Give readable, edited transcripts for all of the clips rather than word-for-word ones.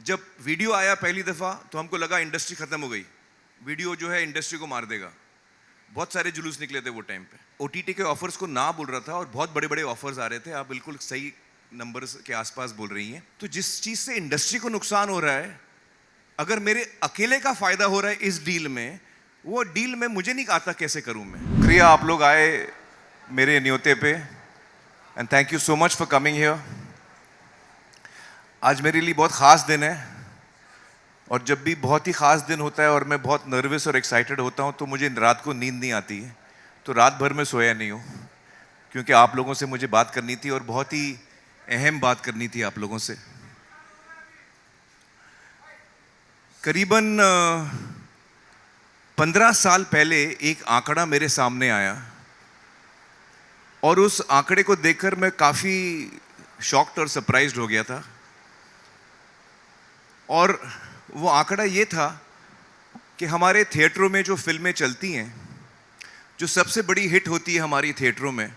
जब वीडियो आया पहली दफ़ा तो हमको लगा इंडस्ट्री ख़त्म हो गई, वीडियो जो है इंडस्ट्री को मार देगा। बहुत सारे जुलूस निकले थे वो टाइम पे। ओटीटी के ऑफर्स को ना बोल रहा था और बहुत बड़े बड़े ऑफर्स आ रहे थे। आप बिल्कुल सही नंबर्स के आसपास बोल रही हैं। तो जिस चीज़ से इंडस्ट्री को नुकसान हो रहा है, अगर मेरे अकेले का फ़ायदा हो रहा है इस डील में, वो डील में मुझे नहीं आता कैसे करूं मैं। शुक्रिया आप लोग आए मेरे न्योते पे, and thank you so much for coming here. आज मेरे लिए बहुत ख़ास दिन है, और जब भी बहुत ही ख़ास दिन होता है और मैं बहुत नर्वस और एक्साइटेड होता हूँ तो मुझे रात को नींद नहीं आती है। तो रात भर में सोया नहीं हूँ, क्योंकि आप लोगों से मुझे बात करनी थी और बहुत ही अहम बात करनी थी आप लोगों से। करीबन 15 साल पहले एक आंकड़ा मेरे सामने आया, और उस आंकड़े को देखकर मैं काफ़ी शॉक्ड और सरप्राइज्ड हो गया था। और वो आंकड़ा ये था कि हमारे थिएटरों में जो फिल्में चलती हैं, जो सबसे बड़ी हिट होती है हमारी थिएटरों में,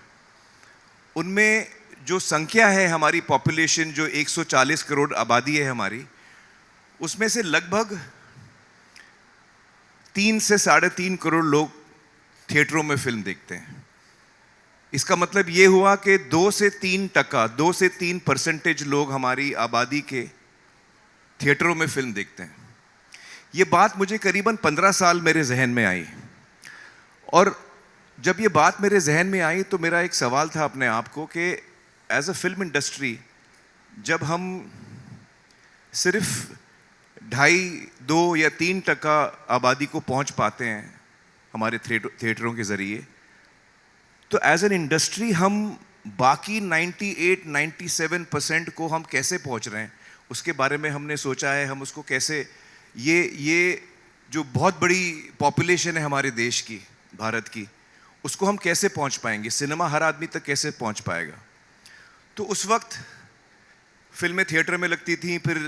उनमें जो संख्या है हमारी पॉपुलेशन, जो 140 करोड़ आबादी है हमारी, उसमें से लगभग 3 से 3.5 करोड़ लोग थिएटरों में फिल्म देखते हैं। इसका मतलब ये हुआ कि 2 से 3%, 2 से 3% लोग हमारी आबादी के थिएटरों में फिल्म देखते हैं। ये बात मुझे करीबन 15 साल मेरे जहन में आई, और जब ये बात मेरे जहन में आई तो मेरा एक सवाल था अपने आप को कि एज अ फिल्म इंडस्ट्री, जब हम सिर्फ 2.5, 2 या 3% आबादी को पहुंच पाते हैं हमारे थिएटरों के ज़रिए, तो एज एन इंडस्ट्री हम बाकी 98, 97% को हम कैसे पहुंच रहे हैं, उसके बारे में हमने सोचा है। हम उसको कैसे, ये जो बहुत बड़ी पॉपुलेशन है हमारे देश की, भारत की, उसको हम कैसे पहुंच पाएंगे, सिनेमा हर आदमी तक कैसे पहुंच पाएगा। तो उस वक्त फिल्में थिएटर में लगती थी, फिर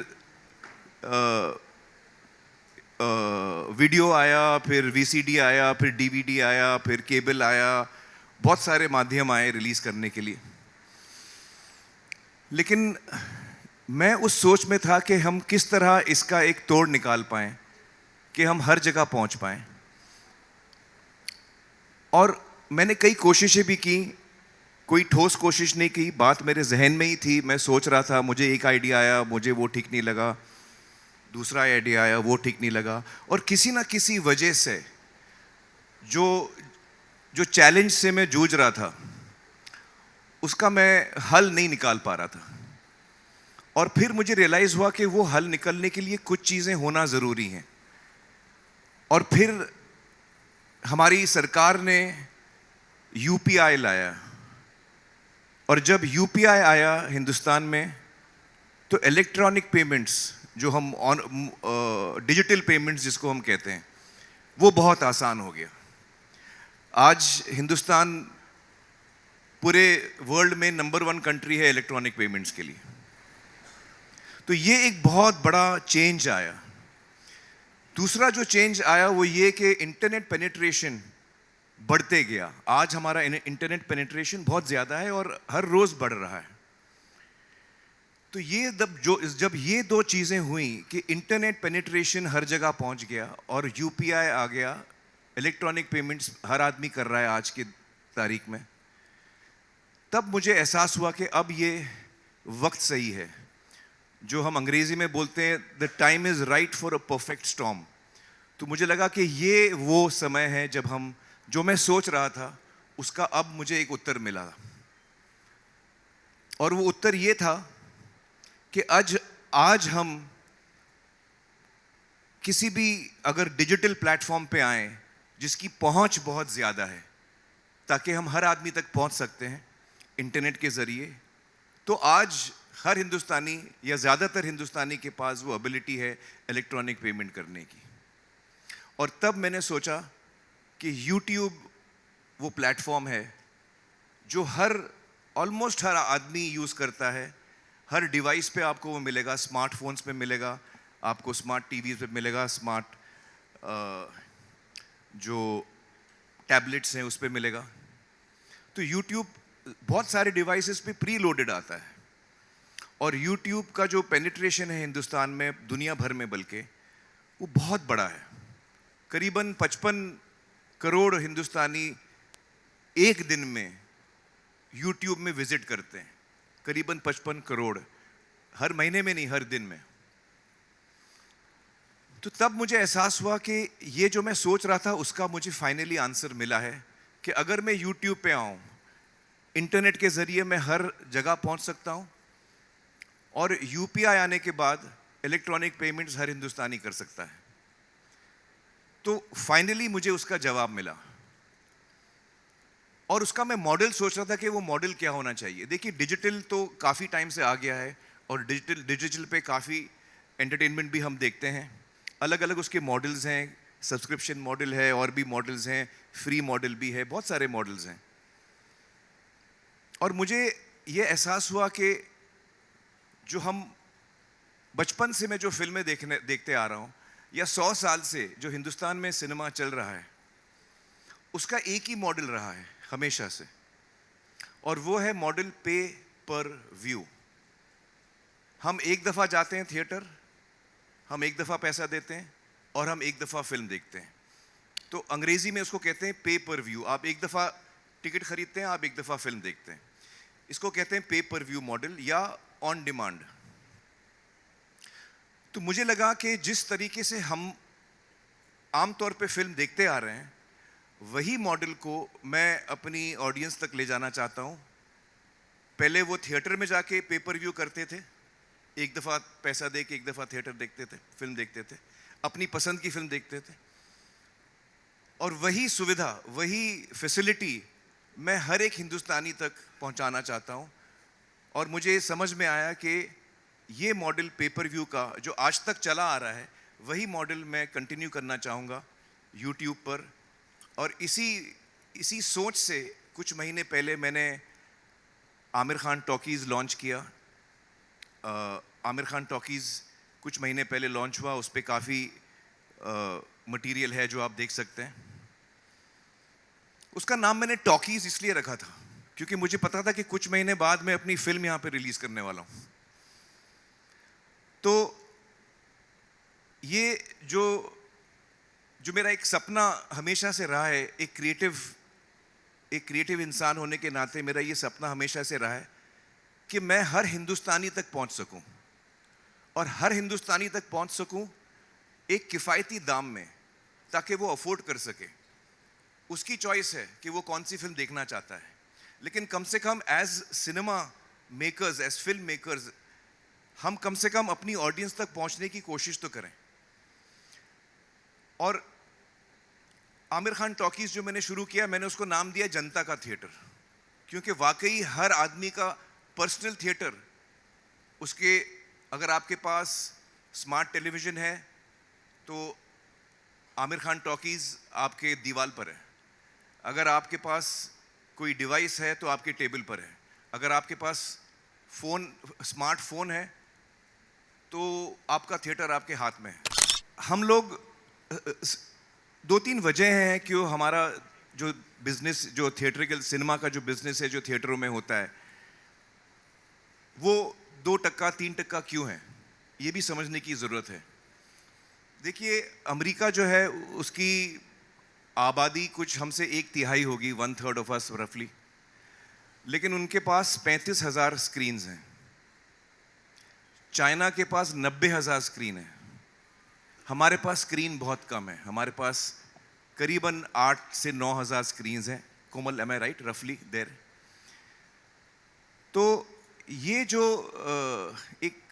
वीडियो आया, फिर वीसीडी आया, फिर डीवीडी आया, फिर केबल आया, बहुत सारे माध्यम आए रिलीज करने के लिए। लेकिन मैं उस सोच में था कि हम किस तरह इसका एक तोड़ निकाल पाएं कि हम हर जगह पहुंच पाएं। और मैंने कई कोशिशें भी की, कोई ठोस कोशिश नहीं की। बात मेरे जहन में ही थी, मैं सोच रहा था, मुझे एक आइडिया आया, मुझे वो ठीक नहीं लगा, दूसरा आइडिया आया, वो ठीक नहीं लगा, और किसी ना किसी वजह से जो जो चैलेंज से मैं जूझ रहा था, उसका मैं हल नहीं निकाल पा रहा था। और फिर मुझे रियलाइज हुआ कि वो हल निकलने के लिए कुछ चीज़ें होना ज़रूरी हैं। और फिर हमारी सरकार ने यूपीआई लाया, और जब यूपीआई आया हिंदुस्तान में, तो इलेक्ट्रॉनिक पेमेंट्स, जो हम डिजिटल पेमेंट्स जिसको हम कहते हैं, वो बहुत आसान हो गया। आज हिंदुस्तान पूरे वर्ल्ड में नंबर 1 कंट्री है इलेक्ट्रॉनिक पेमेंट्स के लिए। तो ये एक बहुत बड़ा चेंज आया। दूसरा जो चेंज आया वो ये कि इंटरनेट पेनिट्रेशन बढ़ते गया। आज हमारा इंटरनेट पेनिट्रेशन बहुत ज़्यादा है और हर रोज़ बढ़ रहा है। तो ये जब ये दो चीज़ें हुई कि इंटरनेट पेनिट्रेशन हर जगह पहुंच गया और यूपीआई आ गया, इलेक्ट्रॉनिक पेमेंट्स हर आदमी कर रहा है आज की तारीख में, तब मुझे एहसास हुआ कि अब ये वक्त सही है। जो हम अंग्रेजी में बोलते हैं, the time is right for a perfect storm. तो मुझे लगा कि ये वो समय है जब हम, जो मैं सोच रहा था उसका अब मुझे एक उत्तर मिला। और वो उत्तर ये था कि आज हम किसी भी अगर डिजिटल प्लेटफॉर्म पे आए जिसकी पहुंच बहुत ज़्यादा है, ताकि हम हर आदमी तक पहुंच सकते हैं इंटरनेट के ज़रिए, तो आज हर हिंदुस्तानी या ज़्यादातर हिंदुस्तानी के पास वो एबिलिटी है इलेक्ट्रॉनिक पेमेंट करने की। और तब मैंने सोचा कि यूट्यूब वो प्लेटफॉर्म है जो ऑलमोस्ट हर आदमी यूज़ करता है। हर डिवाइस पे आपको वो मिलेगा, स्मार्टफोन्स पे मिलेगा, आपको स्मार्ट टीवीज़ पे मिलेगा, स्मार्ट जो टैबलेट्स हैं उस पे मिलेगा। तो यूट्यूब बहुत सारे डिवाइसेस पे प्री लोडेड आता है, और यूट्यूब का जो पेनिट्रेशन है हिंदुस्तान में, दुनिया भर में बल्कि, वो बहुत बड़ा है। करीबन 55 करोड़ हिंदुस्तानी एक दिन में यूट्यूब में विजिट करते हैं। करीबन 55 करोड़, हर महीने में नहीं, हर दिन में। तो तब मुझे एहसास हुआ कि ये जो मैं सोच रहा था उसका मुझे फाइनली आंसर मिला है कि अगर मैं यूट्यूब पे आऊँ, इंटरनेट के ज़रिए मैं हर जगह पहुँच सकता हूँ, और यूपीआई आने के बाद इलेक्ट्रॉनिक पेमेंट्स हर हिंदुस्तानी कर सकता है। तो फाइनली मुझे उसका जवाब मिला, और उसका मैं मॉडल सोच रहा था कि वो मॉडल क्या होना चाहिए। देखिए, डिजिटल तो काफ़ी टाइम से आ गया है, और डिजिटल पे काफ़ी एंटरटेनमेंट भी हम देखते हैं। अलग अलग उसके मॉडल्स हैं, सब्सक्रिप्शन मॉडल है, और भी मॉडल्स हैं, फ्री मॉडल भी है, बहुत सारे मॉडल्स हैं। और मुझे ये एहसास हुआ कि जो हम बचपन से मैं जो फिल्में देखते आ रहा हूँ, या 100 साल से जो हिंदुस्तान में सिनेमा चल रहा है, उसका एक ही मॉडल रहा है हमेशा से, और वो है मॉडल पे पर व्यू। हम एक दफ़ा जाते हैं थिएटर, हम एक दफ़ा पैसा देते हैं, और हम एक दफ़ा फिल्म देखते हैं। तो अंग्रेज़ी में उसको कहते हैं पे पर व्यू। आप एक दफ़ा टिकट खरीदते हैं, आप एक दफ़ा फिल्म देखते हैं। इसको कहते हैं पे पर व्यू मॉडल या ऑन डिमांड। तो मुझे लगा कि जिस तरीके से हम आमतौर पे फिल्म देखते आ रहे हैं, वही मॉडल को मैं अपनी ऑडियंस तक ले जाना चाहता हूँ। पहले वो थिएटर में जाके पे पर व्यू करते थे, एक दफ़ा पैसा दे के एक दफ़ा थिएटर देखते थे, फिल्म देखते थे, अपनी पसंद की फिल्म देखते थे, और वही सुविधा, वही फैसिलिटी मैं हर एक हिंदुस्तानी तक पहुंचाना चाहता हूं। और मुझे समझ में आया कि ये मॉडल पे पर व्यू का जो आज तक चला आ रहा है, वही मॉडल मैं कंटिन्यू करना चाहूँगा यूट्यूब पर। और इसी सोच से कुछ महीने पहले मैंने आमिर खान टॉकीज़ लॉन्च किया। आमिर खान टॉकीज़ कुछ महीने पहले लॉन्च हुआ, उस पर काफ़ी मटेरियल है जो आप देख सकते हैं। उसका नाम मैंने टॉकीज़ इसलिए रखा था क्योंकि मुझे पता था कि कुछ महीने बाद मैं अपनी फिल्म यहाँ पे रिलीज़ करने वाला हूँ। तो ये जो मेरा एक सपना हमेशा से रहा है, एक क्रिएटिव इंसान होने के नाते मेरा ये सपना हमेशा से रहा है कि मैं हर हिंदुस्तानी तक पहुंच सकूं, और हर हिंदुस्तानी तक पहुंच सकूं एक किफ़ायती दाम में, ताकि वो अफोर्ड कर सके। उसकी चॉइस है कि वो कौन सी फिल्म देखना चाहता है, लेकिन कम से कम as cinema makers, as film makers, हम कम से कम अपनी ऑडियंस तक पहुंचने की कोशिश तो करें। और आमिर खान टॉकीज़ जो मैंने शुरू किया, मैंने उसको नाम दिया जनता का थिएटर, क्योंकि वाकई हर आदमी का पर्सनल थिएटर, उसके, अगर आपके पास स्मार्ट टेलीविज़न है तो आमिर खान टॉकीज़ आपके दीवार पर है, अगर आपके पास कोई डिवाइस है तो आपके टेबल पर है, अगर आपके पास स्मार्टफोन है तो आपका थिएटर आपके हाथ में है। हम लोग, 2-3 वजह हैं क्यों हमारा जो बिजनेस, जो थिएट्रिकल सिनेमा का जो बिजनेस है, जो थिएटरों में होता है, वो 2%, 3% क्यों है, ये भी समझने की ज़रूरत है। देखिए, अमेरिका जो है उसकी आबादी कुछ हमसे 1/3 होगी, 1/3 ऑफ अस रफली, लेकिन उनके पास 35,000 स्क्रीन्स हैं। चाइना के पास 90,000 स्क्रीन है। हमारे पास स्क्रीन बहुत कम है, हमारे पास करीबन 8 से 9,000 स्क्रीन्स हैं। कोमल, एम आई राइट, रफली देयर? तो ये जो एक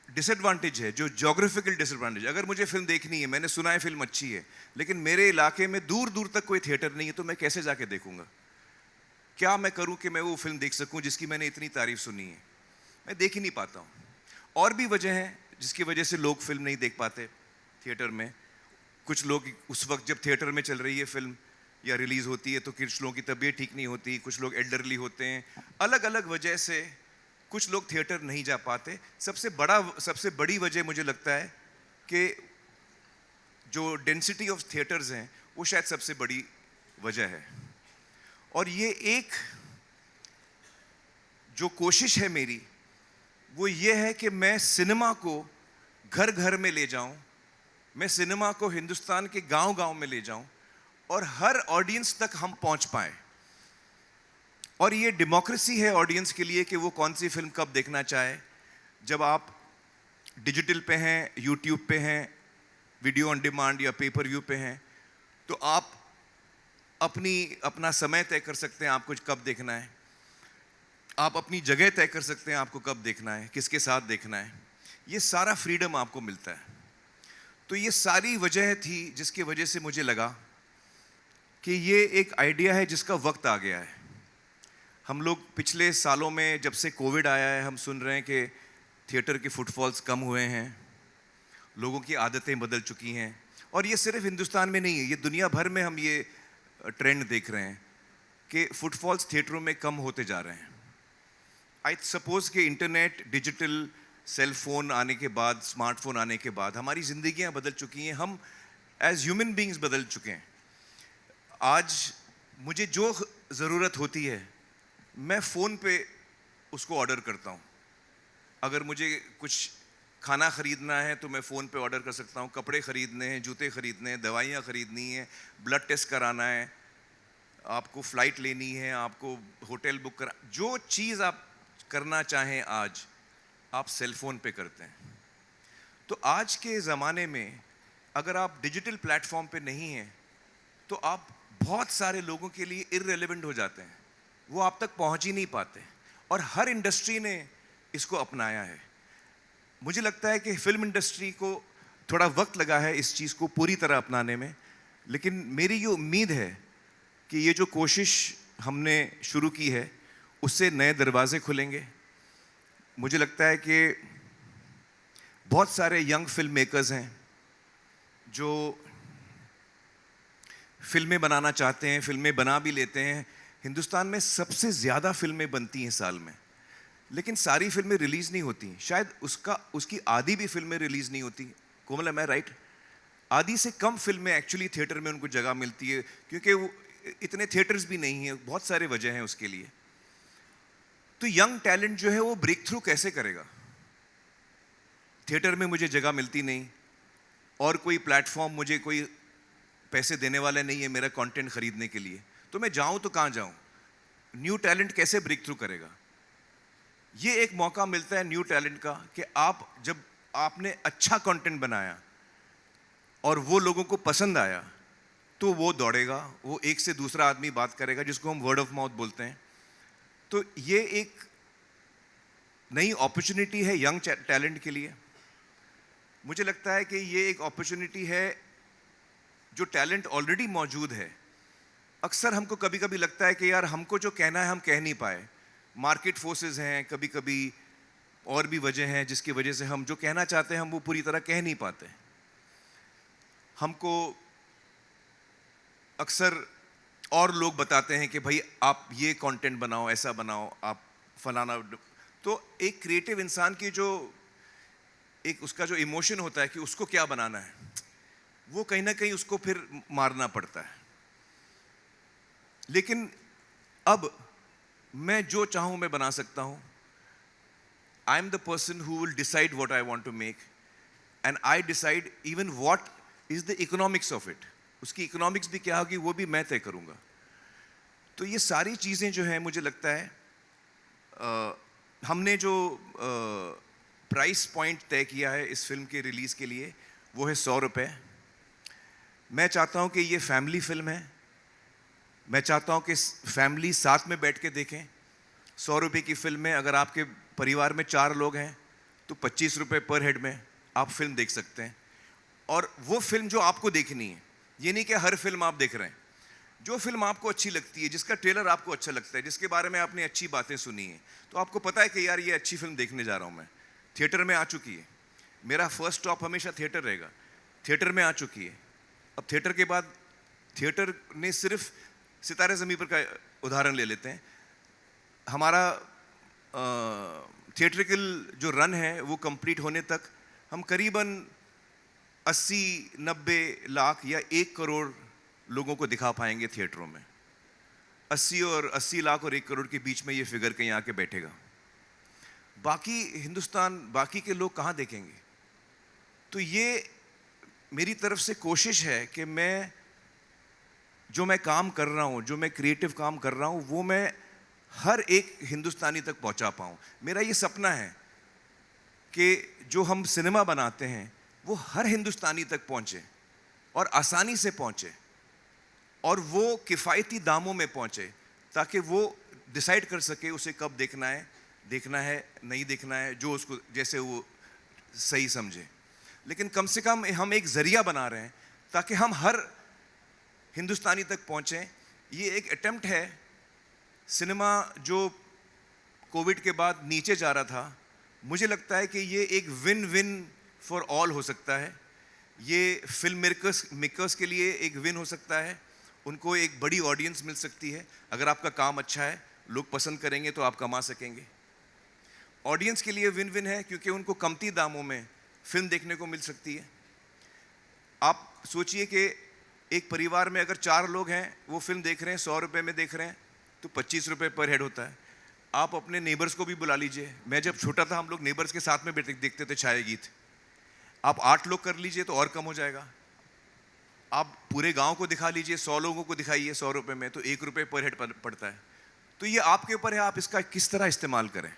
डिसएडवांटेज है, जो ज्योग्राफिकल डिसएडवांटेज, अगर मुझे फिल्म देखनी है, मैंने सुना है फिल्म अच्छी है, लेकिन मेरे इलाके में दूर दूर तक कोई थिएटर नहीं है, तो मैं कैसे जाके देखूंगा? क्या मैं करूं कि मैं वो फिल्म देख सकूं जिसकी मैंने इतनी तारीफ सुनी है? मैं देख ही नहीं पाता हूं। और भी वजह हैं जिसकी वजह से लोग फिल्म नहीं देख पाते थिएटर में। कुछ लोग उस वक्त जब थिएटर में चल रही है फिल्म या रिलीज़ होती है तो कुछ लोगों की तबीयत ठीक नहीं होती, कुछ लोग एल्डरली होते हैं, अलग अलग वजह से कुछ लोग थिएटर नहीं जा पाते। सबसे बड़ी वजह मुझे लगता है कि जो डेंसिटी ऑफ थिएटर्स हैं वो शायद सबसे बड़ी वजह है। और ये एक जो कोशिश है मेरी, वो ये है कि मैं सिनेमा को घर घर में ले जाऊं, मैं सिनेमा को हिंदुस्तान के गांव गांव में ले जाऊं और हर ऑडियंस तक हम पहुंच पाए। और ये डेमोक्रेसी है ऑडियंस के लिए कि वो कौन सी फिल्म कब देखना चाहे। जब आप डिजिटल पे हैं, यूट्यूब पे हैं, वीडियो ऑन डिमांड या पेपर व्यू पे हैं, तो आप अपना समय तय कर सकते हैं आपको कब देखना है। आप अपनी जगह तय कर सकते हैं आपको कब देखना है, किसके साथ देखना है। ये सारा फ्रीडम आपको मिलता है। तो ये सारी वजह थी जिसकी वजह से मुझे लगा कि ये एक आइडिया है जिसका वक्त आ गया है। हम लोग पिछले सालों में जब से कोविड आया है, हम सुन रहे हैं कि थिएटर के फुटफॉल्स कम हुए हैं, लोगों की आदतें बदल चुकी हैं। और ये सिर्फ हिंदुस्तान में नहीं है, ये दुनिया भर में हम ये ट्रेंड देख रहे हैं कि फुटफॉल्स थिएटरों में कम होते जा रहे हैं। आई सपोज कि इंटरनेट, डिजिटल, सेल फोन आने के बाद, स्मार्टफोन आने के बाद हमारी ज़िंदगियां बदल चुकी हैं। हम एज ह्यूमन बीइंग्स बदल चुके हैं। आज मुझे जो ज़रूरत होती है मैं फ़ोन पे उसको ऑर्डर करता हूँ। अगर मुझे कुछ खाना ख़रीदना है तो मैं फ़ोन पे ऑर्डर कर सकता हूँ। कपड़े ख़रीदने हैं, जूते ख़रीदने हैं, दवाइयाँ ख़रीदनी हैं, ब्लड टेस्ट कराना है, आपको फ़्लाइट लेनी है, आपको होटल बुक करा, जो चीज़ आप करना चाहें आज आप सेल फोन पे करते हैं। तो आज के ज़माने में अगर आप डिजिटल प्लेटफॉर्म पे नहीं हैं तो आप बहुत सारे लोगों के लिए इररिलेवेंट हो जाते हैं, वो आप तक पहुंच ही नहीं पाते। और हर इंडस्ट्री ने इसको अपनाया है। मुझे लगता है कि फिल्म इंडस्ट्री को थोड़ा वक्त लगा है इस चीज़ को पूरी तरह अपनाने में, लेकिन मेरी ये उम्मीद है कि ये जो कोशिश हमने शुरू की है उससे नए दरवाजे खुलेंगे। मुझे लगता है कि बहुत सारे यंग फिल्म मेकर्स हैं जो फिल्में बनाना चाहते हैं, फिल्में बना भी लेते हैं। हिंदुस्तान में सबसे ज़्यादा फिल्में बनती हैं साल में, लेकिन सारी फिल्में रिलीज़ नहीं होती। शायद उसकी आधी भी फिल्में रिलीज़ नहीं होती। कोमल, एम आई राइट? आधी से कम फिल्में एक्चुअली थिएटर में उनको जगह मिलती है, क्योंकि वो इतने थिएटर्स भी नहीं हैं। बहुत सारे वजह हैं उसके लिए। तो यंग टैलेंट जो है वो ब्रेक थ्रू कैसे करेगा? थिएटर में मुझे जगह मिलती नहीं और कोई प्लेटफॉर्म, मुझे कोई पैसे देने वाला नहीं है मेरा कंटेंट खरीदने के लिए, तो मैं जाऊं तो कहां जाऊं? न्यू टैलेंट कैसे ब्रेक थ्रू करेगा? ये एक मौका मिलता है न्यू टैलेंट का कि जब आपने अच्छा कंटेंट बनाया और वो लोगों को पसंद आया तो वो दौड़ेगा, वो एक से दूसरा आदमी बात करेगा, जिसको हम वर्ड ऑफ माउथ बोलते हैं। तो ये एक नई अपॉर्चुनिटी है यंग टैलेंट के लिए। मुझे लगता है कि ये एक अपॉर्चुनिटी है जो टैलेंट ऑलरेडी मौजूद है। अक्सर हमको कभी कभी लगता है कि यार हमको जो कहना है हम कह नहीं पाए, मार्केट फोर्सेस हैं, कभी कभी और भी वजह हैं जिसकी वजह से हम जो कहना चाहते हैं हम वो पूरी तरह कह नहीं पाते। हमको अक्सर और लोग बताते हैं कि भाई आप ये कंटेंट बनाओ, ऐसा बनाओ, आप फलाना। तो एक क्रिएटिव इंसान की जो एक उसका जो इमोशन होता है कि उसको क्या बनाना है, वो कहीं ना कहीं उसको फिर मारना पड़ता है। लेकिन अब मैं जो चाहूं मैं बना सकता हूं। I am the person who will decide what I want to make, and I decide even what is the economics of it. उसकी इकोनॉमिक्स भी क्या होगी वो भी मैं तय करूंगा। तो ये सारी चीज़ें जो हैं, मुझे लगता है हमने जो प्राइस पॉइंट तय किया है इस फिल्म के रिलीज़ के लिए वो है 100 रुपये। मैं चाहता हूं कि ये फैमिली फिल्म है। मैं चाहता हूं कि फैमिली साथ में बैठ के देखें। 100 रुपये की फिल्म में अगर आपके परिवार में 4 लोग हैं तो 25 रुपये पर हेड में आप फिल्म देख सकते हैं। और वो फिल्म जो आपको देखनी है, ये नहीं कि हर फिल्म आप देख रहे हैं। जो फिल्म आपको अच्छी लगती है, जिसका ट्रेलर आपको अच्छा लगता है, जिसके बारे में आपने अच्छी बातें सुनी हैं, तो आपको पता है कि यार ये अच्छी फिल्म देखने जा रहा हूँ मैं। थिएटर में आ चुकी है, मेरा फर्स्ट स्टॉप हमेशा थिएटर रहेगा। थिएटर में आ चुकी है। अब थिएटर के बाद, थिएटर ने सिर्फ सितारे ज़मीं पर का उदाहरण ले लेते हैं। हमारा थिएट्रिकल जो रन है वो कंप्लीट होने तक हम करीबन 80-90 लाख या 1 करोड़ लोगों को दिखा पाएंगे थिएटरों में। 80 लाख और 1 करोड़ के बीच में ये फिगर कहीं आके बैठेगा। बाकी हिंदुस्तान, बाकी के लोग कहाँ देखेंगे? तो ये मेरी तरफ से कोशिश है कि जो मैं काम कर रहा हूँ, जो मैं क्रिएटिव काम कर रहा हूँ, वो मैं हर एक हिंदुस्तानी तक पहुँचा पाऊँ। मेरा ये सपना है कि जो हम सिनेमा बनाते हैं, वो हर हिंदुस्तानी तक पहुँचे और आसानी से पहुँचे और वो किफ़ायती दामों में पहुँचे, ताकि वो डिसाइड कर सके उसे कब देखना है, नहीं देखना है, जो उसको जैसे वो सही समझे। लेकिन कम से कम हम एक ज़रिया बना रहे हैं ताकि हम हर हिंदुस्तानी तक पहुँचें। ये एक अटेम्प्ट है। सिनेमा जो कोविड के बाद नीचे जा रहा था, मुझे लगता है कि ये एक विन विन फॉर ऑल हो सकता है। ये फिल्म मेकर्स के लिए एक विन हो सकता है। उनको एक बड़ी ऑडियंस मिल सकती है। अगर आपका काम अच्छा है, लोग पसंद करेंगे तो आप कमा सकेंगे। ऑडियंस के लिए विन विन है क्योंकि उनको कमती दामों में फिल्म देखने को मिल सकती है। आप सोचिए कि एक परिवार में अगर 4 लोग हैं, वो फिल्म देख रहे हैं, 100 रुपये में देख रहे हैं, तो 25 रुपये पर हेड होता है। आप अपने नेबर्स को भी बुला लीजिए। मैं जब छोटा था, हम लोग नेबर्स के साथ में देखते थे छाया गीत। आप 8 लोग कर लीजिए तो और कम हो जाएगा। आप पूरे गांव को दिखा लीजिए, 100 लोगों को दिखाइए 100 रुपये में, तो 1 रुपये पर हेड पड़ता है। तो ये आपके ऊपर है, आप इसका किस तरह इस्तेमाल करें।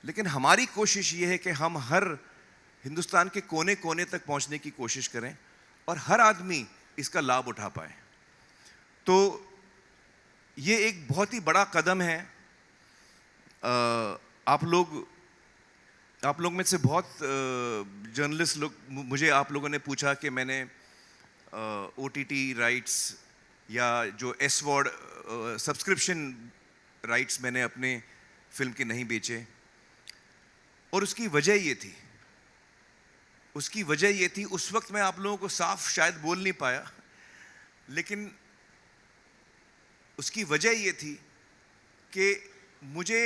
लेकिन हमारी कोशिश ये है कि हम हर हिंदुस्तान के कोने कोने तक पहुंचने की कोशिश करें और हर आदमी इसका लाभ उठा पाए। तो ये एक बहुत ही बड़ा कदम है। आप लोग में से बहुत जर्नलिस्ट लोग, मुझे आप लोगों ने पूछा कि मैंने OTT राइट्स या जो एस वर्ड सब्सक्रिप्शन राइट्स मैंने अपने फिल्म के नहीं बेचे। और उसकी वजह ये थी, उस वक्त मैं आप लोगों को साफ शायद बोल नहीं पाया, लेकिन उसकी वजह ये थी कि मुझे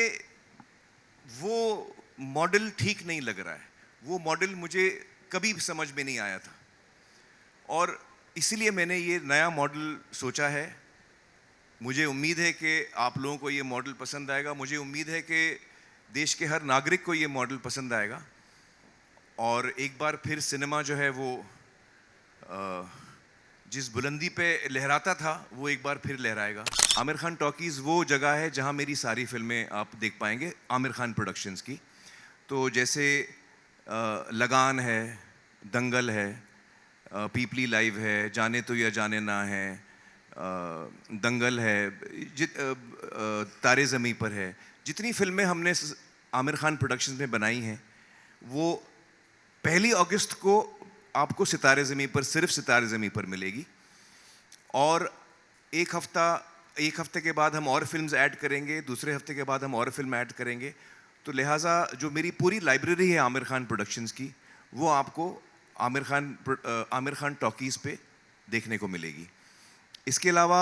वो मॉडल ठीक नहीं लग रहा है। वो मॉडल मुझे कभी समझ में नहीं आया था और इसलिए मैंने ये नया मॉडल सोचा है। मुझे उम्मीद है कि आप लोगों को ये मॉडल पसंद आएगा। मुझे उम्मीद है कि देश के हर नागरिक को ये मॉडल पसंद आएगा और एक बार फिर सिनेमा जो है वो जिस बुलंदी पे लहराता था, वो एक बार फिर लहराएगा। आमिर खान टॉकीज़ वो जगह है जहां मेरी सारी फिल्में आप देख पाएंगे, आमिर खान प्रोडक्शंस की। तो जैसे लगान है, दंगल है, पीपली लाइव है, जाने तो या जाने ना है, दंगल है, तारे ज़मीं पर है। जितनी फिल्में हमने आमिर खान प्रोडक्शंस में बनाई हैं, वो 1 अगस्त को आपको सितारे ज़मीं पर, सिर्फ सितारे ज़मीं पर मिलेगी। और एक हफ्ते के बाद हम और फिल्म्स ऐड करेंगे, दूसरे हफ्ते के बाद हम और फिल्म ऐड करेंगे। तो लिहाजा जो मेरी पूरी लाइब्रेरी है आमिर खान प्रोडक्शंस की, वो आपको आमिर खान टॉकीज़ पे देखने को मिलेगी। इसके अलावा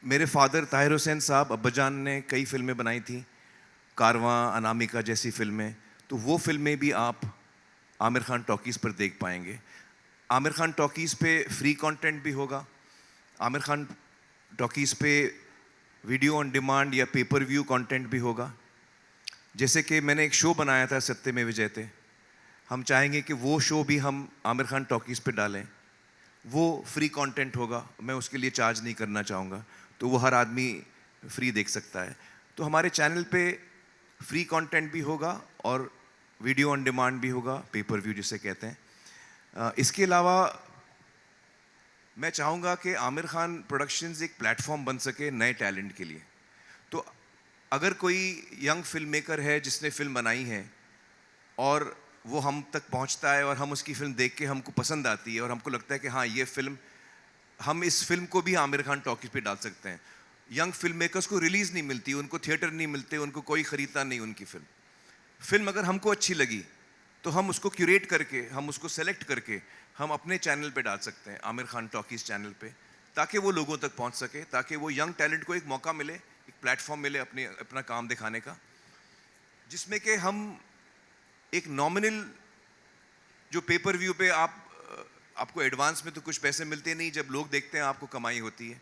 मेरे फादर ताहिर हुसैन साहब अब्बाजान ने कई फिल्में बनाई थी, कारवां, अनामिका जैसी फिल्में। तो वो फिल्में भी आप आमिर खान टॉकीज़ पर देख पाएंगे। आमिर खान टॉकीज़ पे फ्री कंटेंट भी होगा। आमिर खान टॉकीज़ पे वीडियो ऑन डिमांड या पेपर व्यू कंटेंट भी होगा। जैसे कि मैंने एक शो बनाया था, सत्यमेव जयते। हम चाहेंगे कि वो शो भी हम आमिर खान टॉकीज़ पे डालें। वो फ्री कंटेंट होगा, मैं उसके लिए चार्ज नहीं करना चाहूँगा, तो वो हर आदमी फ्री देख सकता है। तो हमारे चैनल पे फ्री कंटेंट भी होगा और वीडियो ऑन डिमांड भी होगा, पेपर व्यू जिसे कहते हैं। इसके अलावा मैं चाहूँगा कि आमिर खान प्रोडक्शंस एक प्लेटफॉर्म बन सके नए टैलेंट के लिए। तो अगर कोई यंग फिल्म मेकर है जिसने फिल्म बनाई है और वो हम तक पहुंचता है और हम उसकी फिल्म देख के हमको पसंद आती है और हमको लगता है कि हाँ, ये फिल्म, हम इस फिल्म को भी आमिर खान टॉकीज़ पे डाल सकते हैं। यंग फिल्म मेकर्स को रिलीज़ नहीं मिलती, उनको थिएटर नहीं मिलते, उनको कोई ख़रीदता नहीं उनकी फिल्म अगर हमको अच्छी लगी तो हम उसको क्यूरेट करके, हम उसको सेलेक्ट करके हम अपने चैनल पे डाल सकते हैं, आमिर खान टॉकीज़ चैनल पे, ताकि वो लोगों तक पहुंच सके, ताकि वो यंग टैलेंट को एक मौका मिले, एक प्लेटफॉर्म मिले अपना काम दिखाने का, जिसमें कि हम एक नॉमिनल, जो पेपर व्यू पे आपको एडवांस में तो कुछ पैसे मिलते नहीं, जब लोग देखते हैं आपको कमाई होती है।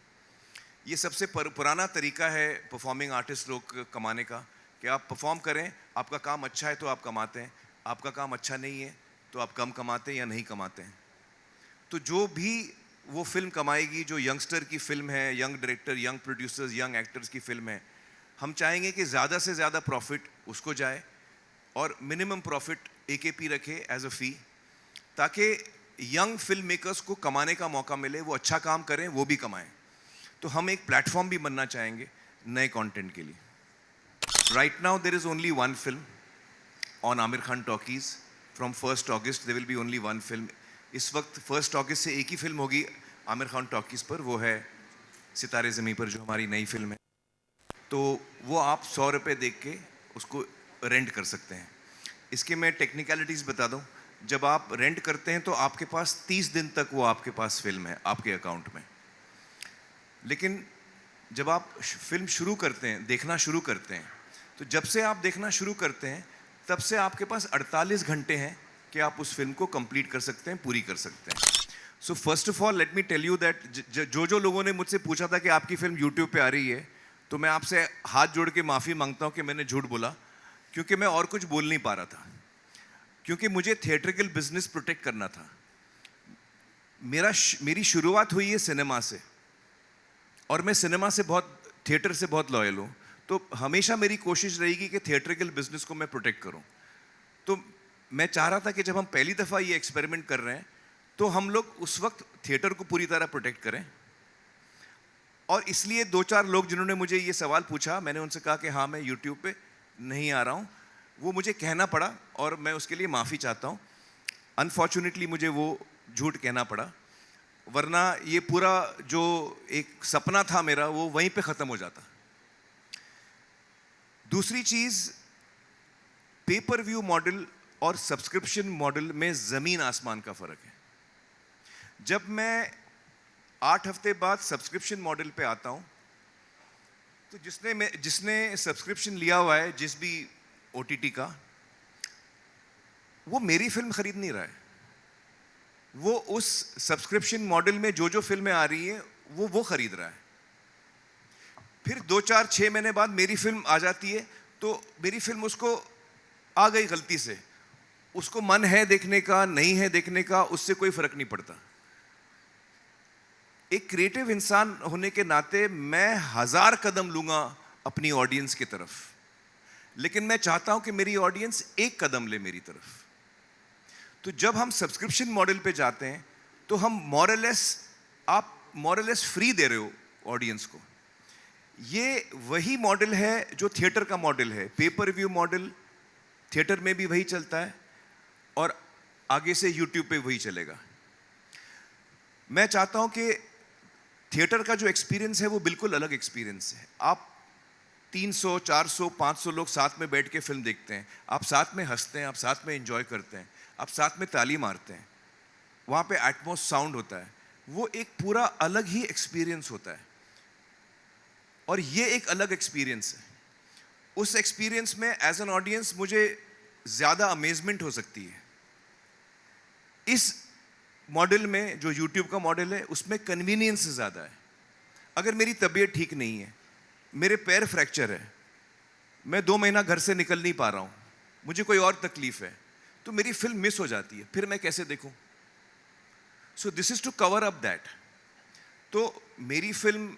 ये सबसे पुराना तरीका है परफॉर्मिंग आर्टिस्ट लोग कमाने का, कि आप परफॉर्म करें, आपका काम अच्छा है तो आप कमाते हैं, आपका काम अच्छा नहीं है तो आप कम कमाते हैं या नहीं कमाते हैं। तो जो भी वो फिल्म कमाएगी, जो यंगस्टर की फिल्म है, young director, young producers, young actors की फिल्म है, हम चाहेंगे कि ज़्यादा से ज़्यादा प्रॉफिट उसको जाए और मिनिमम प्रॉफिट एकेपी रखे एज अ फी, ताकि यंग फिल्म मेकर्स को कमाने का मौका मिले, वो अच्छा काम करें, वो भी कमाएं। तो हम एक प्लेटफॉर्म भी बनना चाहेंगे नए कंटेंट के लिए। Right now there is only one film on Aamir Khan talkies. From 1 August there will be only one film. इस वक्त 1 अगस्त से एक ही फिल्म होगी आमिर खान टॉकीज पर, वो है सितारे ज़मीं पर, जो हमारी नई फिल्म है। तो वो आप 100 रुपये देख के उसको रेंट कर सकते हैं। इसके मैं टेक्निकलिटीज़ बता दूं। जब आप रेंट करते हैं तो आपके पास 30 दिन तक वो आपके पास फिल्म है आपके अकाउंट में। लेकिन जब आप फिल्म शुरू करते हैं, देखना शुरू करते हैं, तो जब से आप देखना शुरू करते हैं तब से आपके पास 48 घंटे हैं कि आप उस फिल्म को कंप्लीट कर सकते हैं, पूरी कर सकते हैं। So first of all let me tell you that जो लोगों ने मुझसे पूछा था कि आपकी फिल्म यूट्यूब पे आ रही है, तो मैं आपसे हाथ जोड़ के माफ़ी मांगता हूँ कि मैंने झूठ बोला, क्योंकि मैं और कुछ बोल नहीं पा रहा था, क्योंकि मुझे थिएट्रिकल बिजनेस प्रोटेक्ट करना था। मेरी शुरुआत हुई है सिनेमा से, और मैं सिनेमा से बहुत, थिएटर से बहुत लॉयल हूँ। तो हमेशा मेरी कोशिश रहेगी कि थिएट्रिकल बिजनेस को मैं प्रोटेक्ट करूँ। तो मैं चाह रहा था कि जब हम पहली दफ़ा ये एक्सपेरिमेंट कर रहे हैं तो हम लोग उस वक्त थिएटर को पूरी तरह प्रोटेक्ट करें। और इसलिए 2-4 लोग जिन्होंने मुझे ये सवाल पूछा, मैंने उनसे कहा कि हाँ मैं यूट्यूब पे नहीं आ रहा हूँ। वो मुझे कहना पड़ा और मैं उसके लिए माफ़ी चाहता हूँ। अनफॉर्चुनेटली मुझे वो झूठ कहना पड़ा, वरना ये पूरा जो एक सपना था मेरा वो वहीं पे ख़त्म हो जाता। दूसरी चीज़, पेपर व्यू मॉडल और सब्सक्रिप्शन मॉडल में ज़मीन आसमान का फ़र्क है। जब मैं 8 हफ्ते बाद सब्सक्रिप्शन मॉडल पे आता हूँ, तो जिसने सब्सक्रिप्शन लिया हुआ है जिस भी OTT का, वो मेरी फिल्म खरीद नहीं रहा है। वो उस सब्सक्रिप्शन मॉडल में जो फिल्में आ रही हैं वो खरीद रहा है। फिर 2-4-6 महीने बाद मेरी फिल्म आ जाती है, तो मेरी फिल्म उसको आ गई गलती से, उसको मन है देखने का, नहीं है देखने का, उससे कोई फर्क नहीं पड़ता। एक क्रिएटिव इंसान होने के नाते मैं 1000 कदम लूंगा अपनी ऑडियंस की तरफ, लेकिन मैं चाहता हूं कि मेरी ऑडियंस एक कदम ले मेरी तरफ। तो जब हम सब्सक्रिप्शन मॉडल पे जाते हैं तो हम आप मोरलेस फ्री दे रहे हो ऑडियंस को। ये वही मॉडल है जो थिएटर का मॉडल है। पेपर व्यू मॉडल थिएटर में भी वही चलता है और आगे से यूट्यूब पे वही चलेगा। मैं चाहता हूं कि थिएटर का जो एक्सपीरियंस है वो बिल्कुल अलग एक्सपीरियंस है। आप 300, 400, 500 लोग साथ में बैठ के फिल्म देखते हैं, आप साथ में हंसते हैं, आप साथ में एंजॉय करते हैं, आप साथ में ताली मारते हैं, वहाँ पे एटमॉस साउंड होता है, वो एक पूरा अलग ही एक्सपीरियंस होता है। और ये एक अलग एक्सपीरियंस है। उस एक्सपीरियंस में एज एन ऑडियंस मुझे ज़्यादा अमेजमेंट हो सकती है। इस मॉडल में जो यूट्यूब का मॉडल है उसमें कन्वीनियंस ज़्यादा है। अगर मेरी तबीयत ठीक नहीं है, मेरे पैर फ्रैक्चर है, मैं 2 महीना घर से निकल नहीं पा रहा हूँ, मुझे कोई और तकलीफ है, तो मेरी फिल्म मिस हो जाती है, फिर मैं कैसे देखूँ? So this is to cover up that. तो मेरी फिल्म,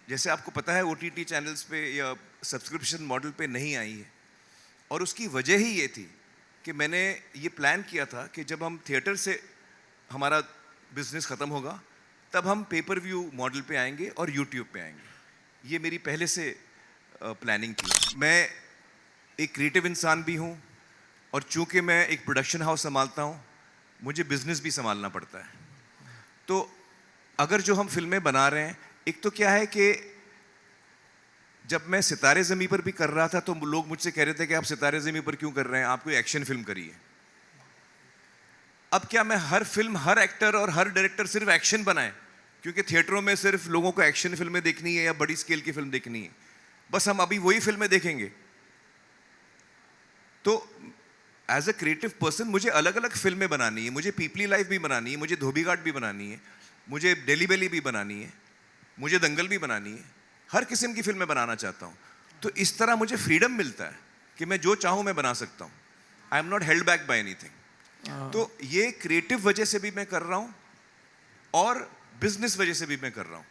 जैसे आपको पता है, OTT चैनल्स पे या सब्सक्रिप्शन मॉडल पे नहीं आई है, और उसकी वजह ही ये थी कि मैंने ये प्लान किया था कि जब हम थिएटर से हमारा बिजनेस ख़त्म होगा तब हम पेपर व्यू मॉडल पे आएंगे और यूट्यूब पे आएंगे। ये मेरी पहले से प्लानिंग थी। मैं एक क्रिएटिव इंसान भी हूँ, और चूँकि मैं एक प्रोडक्शन हाउस संभालता हूँ, मुझे बिजनेस भी संभालना पड़ता है। तो अगर जो हम फिल्में बना रहे हैं, एक तो क्या है कि जब मैं सितारे ज़मीं पर भी कर रहा था तो लोग मुझसे कह रहे थे कि आप सितारे ज़मीं पर क्यों कर रहे हैं, आप कोई एक्शन फिल्म करिए। अब क्या मैं हर फिल्म, हर एक्टर और हर डायरेक्टर सिर्फ एक्शन बनाए, क्योंकि थिएटरों में सिर्फ लोगों को एक्शन फिल्में देखनी है या बड़ी स्केल की फिल्म देखनी है, बस हम अभी वही फिल्में देखेंगे? तो एज अ क्रिएटिव पर्सन मुझे अलग अलग फिल्में बनानी है। मुझे पीपली लाइफ भी बनानी है, मुझे धोबी घाट भी बनानी है, मुझे डेली बेली भी बनानी है, मुझे दंगल भी बनानी है। हर किस्म की फिल्में बनाना चाहता हूँ। तो इस तरह मुझे फ्रीडम मिलता है कि मैं जो चाहूँ मैं बना सकता हूँ. I am not held back by anything. तो ये क्रिएटिव वजह से भी मैं कर रहा हूँ और बिजनेस वजह से भी मैं कर रहा हूँ.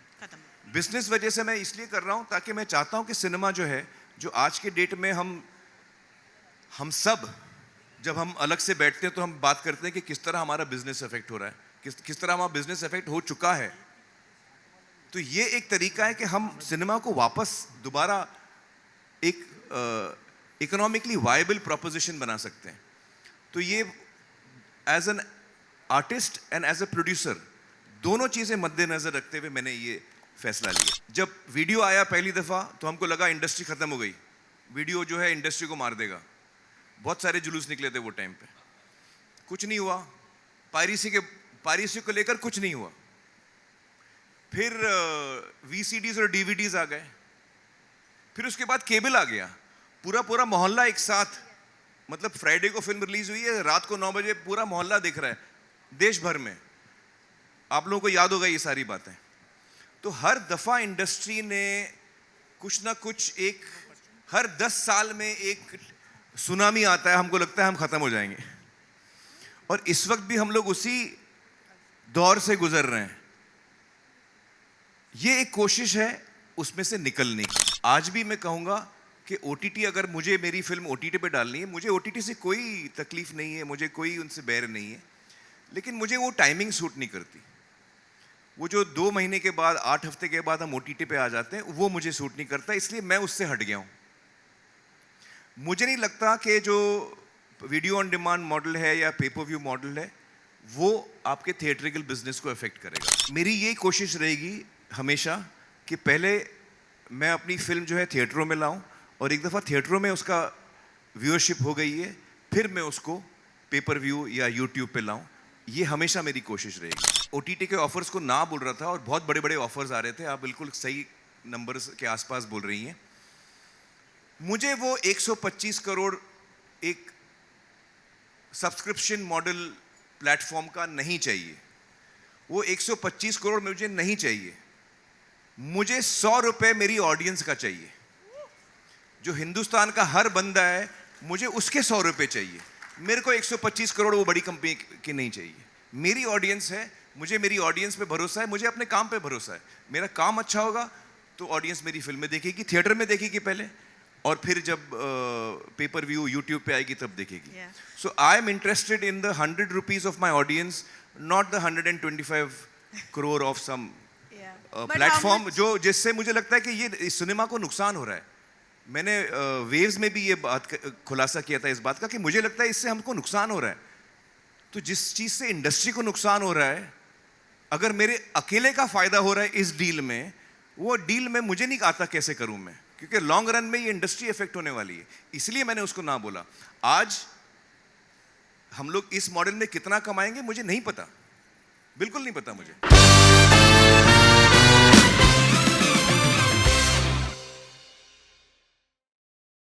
बिजनेस वजह से मैं इसलिए कर रहा हूँ ताकि मैं चाहता हूँ कि सिनेमा जो है, जो आज के डेट में हम सब जब हम अलग से बैठते हैं तो हम बात करते हैं कि किस तरह हमारा बिजनेस इफेक्ट हो रहा है, किस तरह हमारा बिजनेस इफेक्ट हो चुका है. तो ये एक तरीका है कि हम सिनेमा को वापस दोबारा एक इकोनॉमिकली वायबल प्रोपोजिशन बना सकते हैं. तो ये as an artist and as a producer दोनों चीजें मद्देनजर रखते हुए मैंने ये फैसला लिया. जब वीडियो आया पहली दफा तो हमको लगा इंडस्ट्री खत्म हो गई, वीडियो जो है इंडस्ट्री को मार देगा. बहुत सारे जुलूस निकले थे वो टाइम पे. कुछ नहीं हुआ. पायरेसी को लेकर कुछ नहीं हुआ. फिर वीसीडीज और डीवीडीज आ गए. फिर उसके बाद केबल आ गया. पूरा मोहल्ला एक साथ, मतलब फ्राइडे को फिल्म रिलीज हुई है, रात को 9 बजे पूरा मोहल्ला देख रहा है देश भर में. आप लोगों को याद होगा ये सारी बातें. तो हर दफा इंडस्ट्री ने कुछ ना कुछ हर 10 साल में एक सुनामी आता है. हमको लगता है हम खत्म हो जाएंगे और इस वक्त भी हम लोग उसी दौर से गुजर रहे हैं. ये एक कोशिश है उसमें से निकलने की. आज भी मैं कहूंगा कि ओटीटी, अगर मुझे मेरी फिल्म ओटीटी पे डालनी है, मुझे ओटीटी से कोई तकलीफ नहीं है, मुझे कोई उनसे बैर नहीं है. लेकिन मुझे वो टाइमिंग सूट नहीं करती. वो जो 2 महीने के बाद, 8 हफ्ते के बाद हम ओटीटी पे आ जाते हैं, वो मुझे सूट नहीं करता. इसलिए मैं उससे हट गया हूं. मुझे नहीं लगता कि जो वीडियो ऑन डिमांड मॉडल है या पे पर व्यू मॉडल है वो आपके थिएट्रिकल बिजनेस को अफेक्ट करेगा. मेरी यही कोशिश रहेगी हमेशा कि पहले मैं अपनी फिल्म जो है थिएटरों में लाऊं और एक दफ़ा थिएटरों में उसका व्यूअरशिप हो गई है, फिर मैं उसको पे पर व्यू या यूट्यूब पे लाऊं. ये हमेशा मेरी कोशिश रहेगी. ओटीटी के ऑफर्स को ना बोल रहा था और बहुत बड़े बड़े ऑफर्स आ रहे थे. आप बिल्कुल सही नंबर्स के आसपास बोल रही हैं. मुझे वो 125 करोड़ एक सब्सक्रिप्शन मॉडल प्लेटफॉर्म का नहीं चाहिए. वो 125 करोड़ मुझे नहीं चाहिए. मुझे 100 रुपए मेरी ऑडियंस का चाहिए. जो हिंदुस्तान का हर बंदा है, मुझे उसके 100 रुपए चाहिए. मेरे को 125 करोड़ वो बड़ी कंपनी की नहीं चाहिए. मेरी ऑडियंस है, मुझे मेरी ऑडियंस पे भरोसा है, मुझे अपने काम पे भरोसा है. मेरा काम अच्छा होगा तो ऑडियंस मेरी फिल्में देखेगी, थिएटर में देखेगी पहले, और फिर जब पे पर व्यू यूट्यूब पे आएगी तब देखेगी. So I am interested in the 100 rupees of my audience, not the 125 crore of some platform, जो जिससे मुझे लगता है कि ये इस सिनेमा को नुकसान हो रहा है. मैंने वेव्स में भी ये बात खुलासा किया था इस बात का कि मुझे लगता है इससे हमको नुकसान हो रहा है. तो जिस चीज से इंडस्ट्री को नुकसान हो रहा है, अगर मेरे अकेले का फायदा हो रहा है इस डील में, वो डील में मुझे नहीं आता कैसे करूं मैं, क्योंकि लॉन्ग रन में ये इंडस्ट्री इफेक्ट होने वाली है. इसलिए मैंने उसको ना बोला. आज हम लोग इस मॉडल में कितना कमाएंगे मुझे नहीं पता, बिल्कुल नहीं पता मुझे.